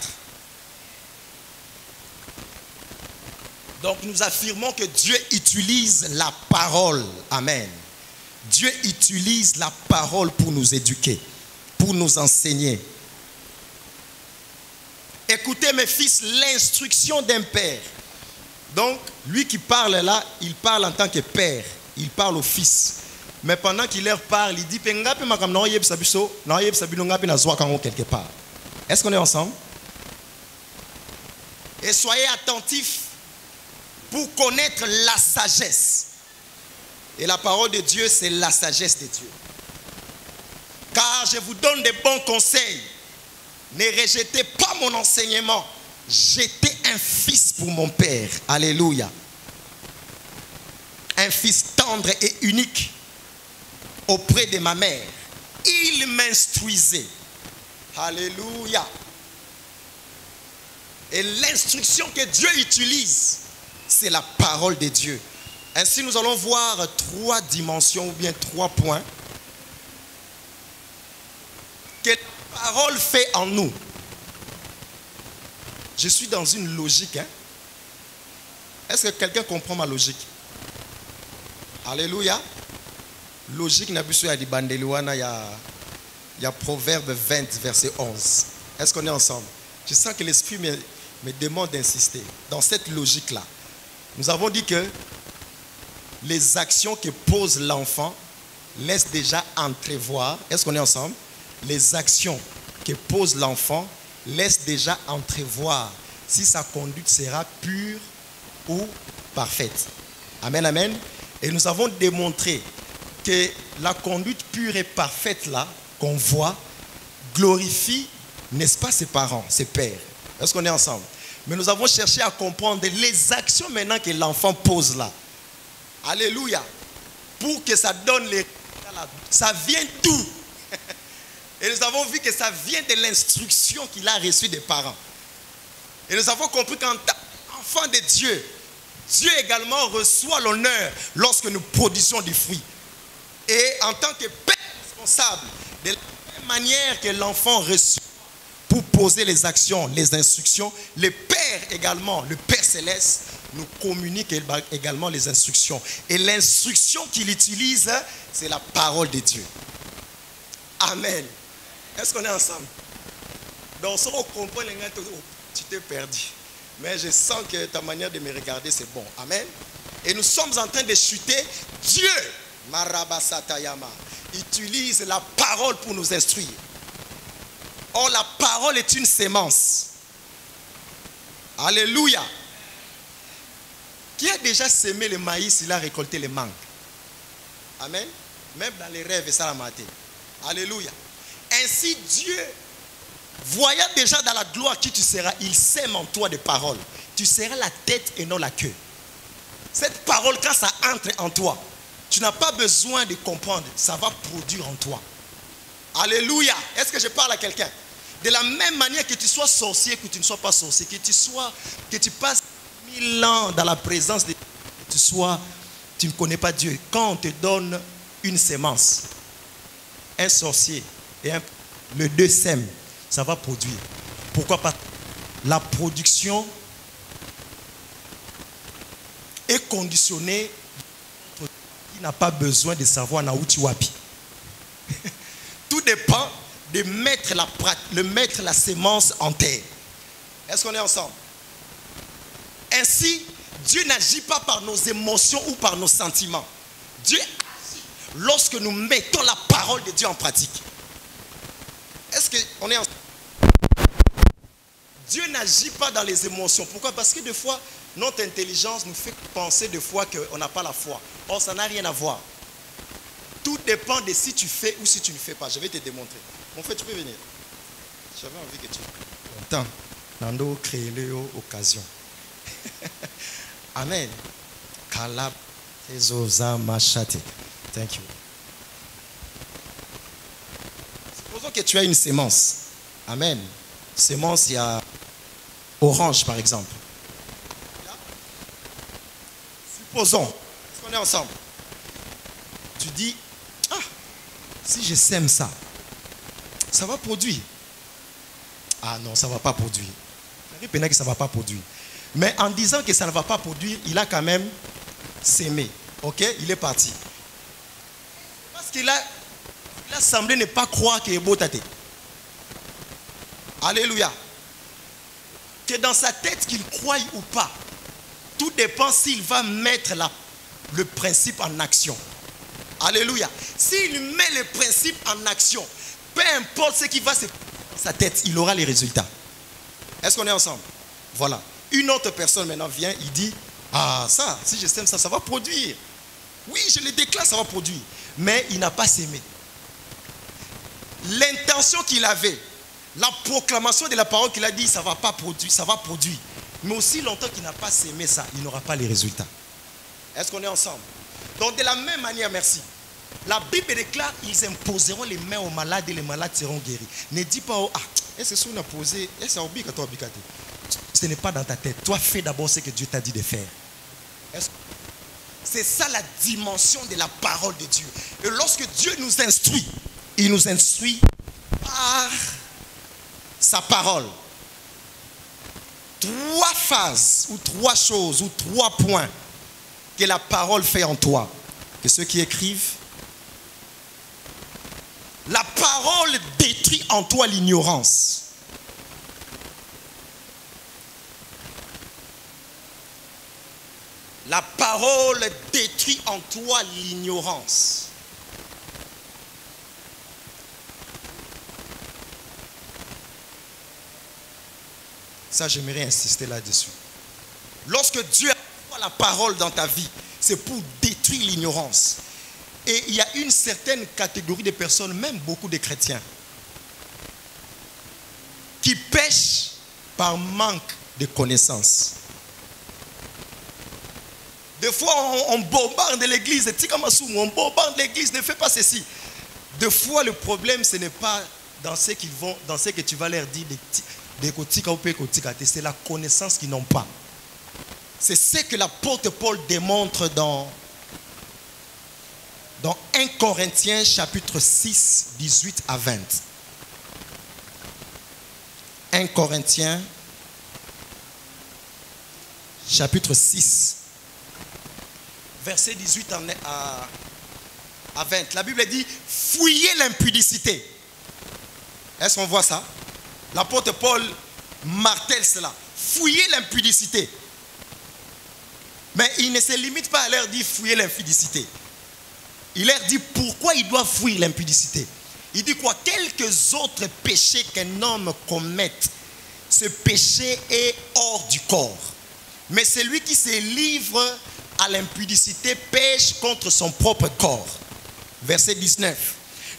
Donc nous affirmons que Dieu utilise la parole. Amen. Dieu utilise la parole pour nous éduquer, pour nous enseigner. Écoutez mes fils, l'instruction d'un père. Donc, lui qui parle là, il parle en tant que père. Il parle au fils. Mais pendant qu'il leur parle, il dit quelque part. Est-ce qu'on est ensemble? Et soyez attentifs pour connaître la sagesse. Et la parole de Dieu, c'est la sagesse de Dieu. Car je vous donne des bons conseils. Ne rejetez pas mon enseignement. J'étais un fils pour mon père. Alléluia. Un fils tendre et unique auprès de ma mère. Il m'instruisait. Alléluia. Et l'instruction que Dieu utilise, c'est la parole de Dieu. Ainsi, nous allons voir 3 dimensions ou bien 3 points que la parole fait en nous. Je suis dans une logique. Hein? Est-ce que quelqu'un comprend ma logique? Alléluia. Logique, il y a Proverbe 20, verset 11. Est-ce qu'on est ensemble? Je sens que l'Esprit me demande d'insister. Dans cette logique-là, nous avons dit que les actions que pose l'enfant laissent déjà entrevoir. Est-ce qu'on est ensemble? Les actions que pose l'enfant laissent déjà entrevoir si sa conduite sera pure ou parfaite. Amen, amen. Et nous avons démontré que la conduite pure et parfaite là, qu'on voit, glorifie, n'est-ce pas, ses parents, ses pères. Est-ce qu'on est ensemble? Mais nous avons cherché à comprendre les actions maintenant que l'enfant pose là. Alléluia. Pour que ça donne les... Ça vient d'où? Et nous avons vu que ça vient de l'instruction qu'il a reçue des parents. Et nous avons compris qu'en tant qu'enfant de Dieu, Dieu également reçoit l'honneur lorsque nous produisons des fruits. Et en tant que père responsable, de la même manière que l'enfant reçoit pour poser les actions, les instructions, le Père également, le Père Céleste, nous communique également les instructions. Et l'instruction qu'il utilise, c'est la parole de Dieu. Amen. Est-ce qu'on est ensemble? Donc, si on comprend, tu t'es perdu. Mais je sens que ta manière de me regarder, c'est bon. Amen. Et nous sommes en train de chuter. Dieu, Marabasatayama, utilise la parole pour nous instruire. Or, la parole est une sémence. Alléluia. Qui a déjà sémé le maïs, il a récolté les mangues. Amen. Même dans les rêves, ça l'a maté. Alléluia. Ainsi, Dieu, voyant déjà dans la gloire qui tu seras, il sème en toi des paroles. Tu seras la tête et non la queue. Cette parole, quand ça entre en toi, tu n'as pas besoin de comprendre. Ça va produire en toi. Alléluia. Est-ce que je parle à quelqu'un? De la même manière que tu sois sorcier, que tu ne sois pas sorcier, que tu passes 1000 ans dans la présence de Dieu, tu ne connais pas Dieu. Quand on te donne une sémence, un sorcier et le 2 sème, ça va produire. Pourquoi pas? La production est conditionnée. Il n'a pas besoin de savoir na uti wapi. Tout dépend de mettre la sémence en terre. Est-ce qu'on est ensemble? Ainsi, Dieu n'agit pas par nos émotions ou par nos sentiments. Dieu agit lorsque nous mettons la parole de Dieu en pratique. Est-ce qu'on est ensemble? Dieu n'agit pas dans les émotions. Pourquoi? Parce que des fois, notre intelligence nous fait penser des fois qu'on n'a pas la foi. Or, ça n'a rien à voir. Tout dépend de si tu fais ou si tu ne fais pas. Je vais te démontrer. Mon frère, tu peux venir. J'avais envie que tu... Attends. Nando créer l'occasion. Amen. Kalab ezoza machate. Thank you. Supposons que tu as une sémence. Amen. Sémence, il y a orange par exemple. Supposons qu'on est ensemble. Tu dis, ah, si je sème ça, ça va produire. Ah non, ça ne va pas produire. Ça ne va pas produire. Mais en disant que ça ne va pas produire, il a quand même s'aimé. Ok, il est parti. Parce qu'il a semblé ne pas croire qu'il est beau tâté. Alléluia. Que dans sa tête, qu'il croie ou pas, tout dépend s'il va mettre le principe en action. Alléluia. S'il met le principe en action, peu importe ce qui va se passer dans sa tête, il aura les résultats. Est-ce qu'on est ensemble? Voilà. Une autre personne maintenant vient, il dit, ah ça, si je sème ça, ça va produire. Oui, je le déclare, ça va produire. Mais il n'a pas sémé. L'intention qu'il avait, la proclamation de la parole qu'il a dit, ça ne va pas produire, ça va produire. Mais aussi longtemps qu'il n'a pas sémé ça, il n'aura pas les résultats. Est-ce qu'on est ensemble? Donc de la même manière, merci. La Bible déclare, ils imposeront les mains aux malades et les malades seront guéris. Ne dis pas, oh, ah, est-ce que on a posé, est-ce que c'est toi ce n'est pas dans ta tête. Toi, fais d'abord ce que Dieu t'a dit de faire. C'est ça la dimension de la parole de Dieu. Et lorsque Dieu nous instruit, il nous instruit par sa parole. 3 phases, ou 3 choses, ou 3 points que la parole fait en toi. Que ceux qui écrivent, la parole détruit en toi l'ignorance. La parole détruit en toi l'ignorance. Ça, j'aimerais insister là-dessus. Lorsque Dieu envoie la parole dans ta vie, c'est pour détruire l'ignorance. Et il y a une certaine catégorie de personnes, même beaucoup de chrétiens, qui pêchent par manque de connaissances. Des fois, on bombarde l'église, on bombarde l'église, ne fais pas ceci. Des fois, le problème, ce n'est pas dans ce que tu vas leur dire, c'est la connaissance qu'ils n'ont pas. C'est ce que l'apôtre Paul démontre dans 1 Corinthiens chapitre 6, 18 à 20. 1 Corinthiens chapitre 6, verset 18 à 20. La Bible dit, fuyez l'impudicité. Est-ce qu'on voit ça? L'apôtre Paul martèle cela. Fuyez l'impudicité. Mais il ne se limite pas à leur dire fuyez l'impudicité. Il leur dit pourquoi ils doivent fuir l'impudicité. Il dit quoi? Quelques autres péchés qu'un homme commette, ce péché est hors du corps. Mais celui qui se livre à l'impudicité pêche contre son propre corps. Verset 19.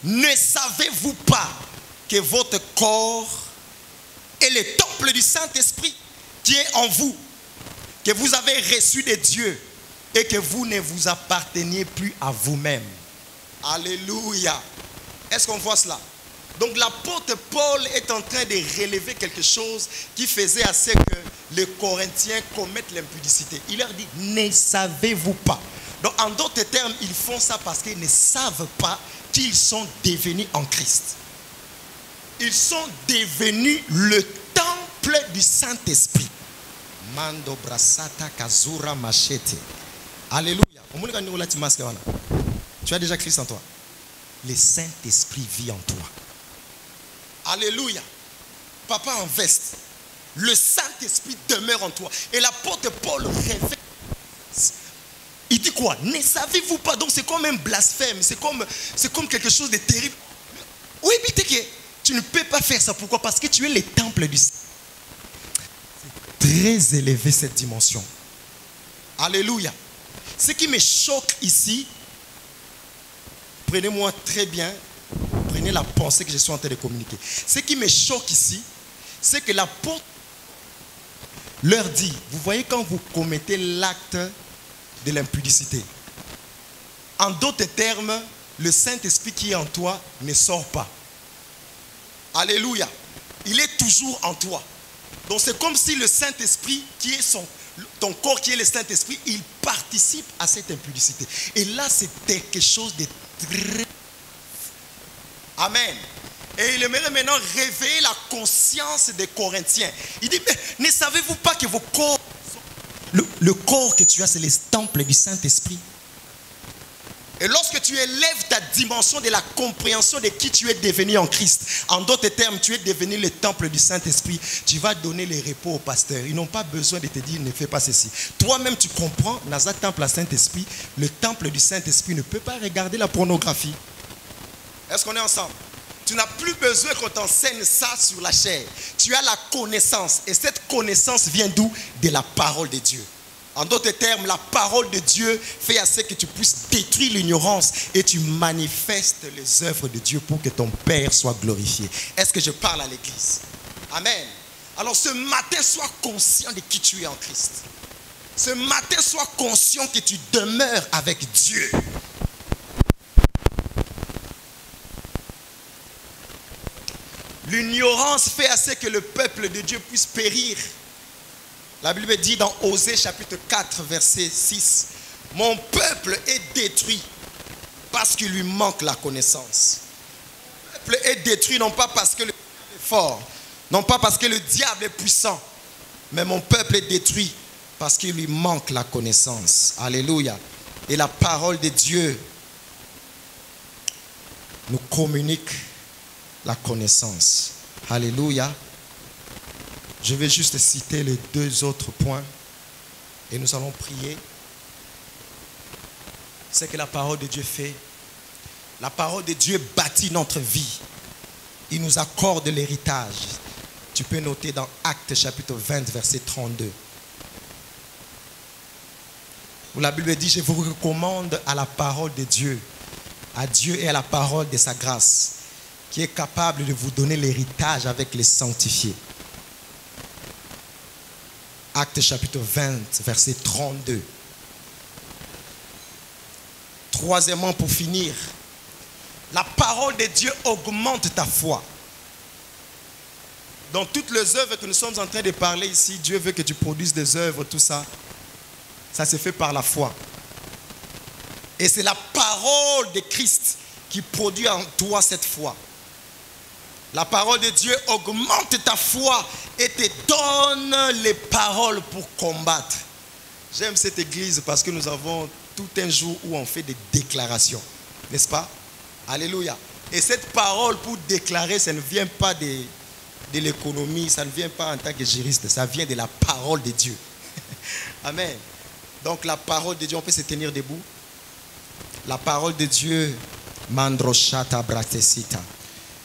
Ne savez-vous pas que votre corps est le temple du Saint-Esprit qui est en vous, que vous avez reçu de Dieu et que vous ne vous apparteniez plus à vous-même? Alléluia. Est-ce qu'on voit cela? Donc l'apôtre Paul est en train de relever quelque chose qui faisait à ce que les Corinthiens commettent l'impudicité. Il leur dit, ne savez-vous pas? Donc en d'autres termes, ils font ça parce qu'ils ne savent pas qu'ils sont devenus en Christ. Ils sont devenus le temple du Saint-Esprit. Mando brasata kazura machete. Alléluia. Tu as déjà Christ en toi. Le Saint-Esprit vit en toi. Alléluia. Papa en veste. Le Saint-Esprit demeure en toi. Et l'apôtre Paul révèle. Il dit quoi? Ne savez-vous pas? Donc c'est comme un blasphème. C'est comme quelque chose de terrible. Oui, mais tu ne peux pas faire ça. Pourquoi? Parce que tu es le temple du Saint. C'est très élevé cette dimension. Alléluia. Ce qui me choque ici, prenez-moi très bien, prenez la pensée que je suis en train de communiquer. Ce qui me choque ici, c'est que l'apôtre leur dit, vous voyez quand vous commettez l'acte de l'impudicité, en d'autres termes, le Saint-Esprit qui est en toi ne sort pas. Alléluia. Il est toujours en toi. Donc c'est comme si le Saint-Esprit qui est ton corps qui est le Saint-Esprit, il participe à cette impudicité. Et là, c'est quelque chose de très... Amen. Et il aimerait maintenant réveiller la conscience des Corinthiens. Il dit, mais ne savez-vous pas que vos corps le corps que tu as, c'est le temple du Saint-Esprit. Et lorsque tu élèves ta dimension de la compréhension de qui tu es devenu en Christ, en d'autres termes, tu es devenu le temple du Saint-Esprit, tu vas donner le repos aux pasteurs. Ils n'ont pas besoin de te dire ne fais pas ceci. Toi-même, tu comprends, dans un temple à Saint-Esprit, le temple du Saint-Esprit ne peut pas regarder la pornographie. Est-ce qu'on est ensemble? Tu n'as plus besoin qu'on t'enseigne ça sur la chair. Tu as la connaissance. Et cette connaissance vient d'où? De la parole de Dieu. En d'autres termes, la parole de Dieu fait à ce que tu puisses détruire l'ignorance et tu manifestes les œuvres de Dieu pour que ton Père soit glorifié. Est-ce que je parle à l'église? Amen. Alors ce matin, sois conscient de qui tu es en Christ. Ce matin, sois conscient que tu demeures avec Dieu. L'ignorance fait à ce que le peuple de Dieu puisse périr. La Bible dit dans Osée chapitre 4 verset 6, « Mon peuple est détruit parce qu'il lui manque la connaissance. » Le peuple est détruit non pas parce que le diable est fort, non pas parce que le diable est puissant, mais mon peuple est détruit parce qu'il lui manque la connaissance. Alléluia. Et la parole de Dieu nous communique la connaissance. Alléluia. Je vais juste citer les deux autres points et nous allons prier. C'est que la parole de Dieu fait. La parole de Dieu bâtit notre vie. Il nous accorde l'héritage. Tu peux noter dans Actes chapitre 20 verset 32. Où la Bible dit, je vous recommande à la parole de Dieu, à Dieu et à la parole de sa grâce, qui est capable de vous donner l'héritage avec les sanctifiés. Actes chapitre 20, verset 32. Troisièmement, pour finir, la parole de Dieu augmente ta foi. Dans toutes les œuvres que nous sommes en train de parler ici, Dieu veut que tu produises des œuvres, tout ça. Ça se fait par la foi. Et c'est la parole de Christ qui produit en toi cette foi. La parole de Dieu augmente ta foi et te donne les paroles pour combattre. J'aime cette église parce que nous avons tout un jour où on fait des déclarations. N'est-ce pas? Alléluia. Et cette parole pour déclarer, ça ne vient pas de l'économie, ça ne vient pas en tant que juriste, ça vient de la parole de Dieu. Amen. Donc la parole de Dieu, on peut se tenir debout. La parole de Dieu, Mandroshata Bratesita.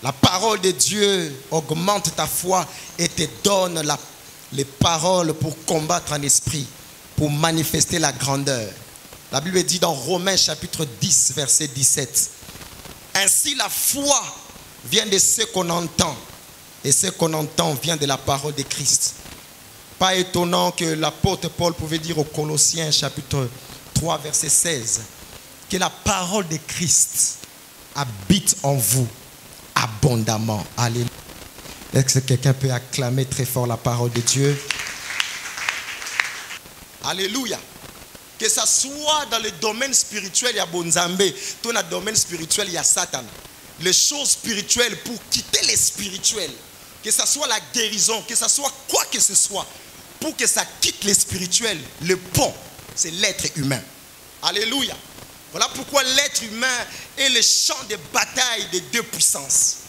La parole de Dieu augmente ta foi et te donne les paroles pour combattre en esprit, pour manifester la grandeur. La Bible dit dans Romains chapitre 10, verset 17. Ainsi la foi vient de ce qu'on entend, et ce qu'on entend vient de la parole de Christ. Pas étonnant que l'apôtre Paul pouvait dire aux Colossiens chapitre 3, verset 16, que la parole de Christ habite en vous abondamment. Alléluia. Est-ce que quelqu'un peut acclamer très fort la parole de Dieu? Alléluia. Que ça soit dans le domaine spirituel, il y a Bonzambe. Dans le domaine spirituel, il y a Satan. Les choses spirituelles pour quitter les spirituels. Que ça soit la guérison, que ça soit quoi que ce soit. Pour que ça quitte les spirituels, le pont, c'est l'être humain. Alléluia. Voilà pourquoi l'être humain est le champ de bataille des deux puissances.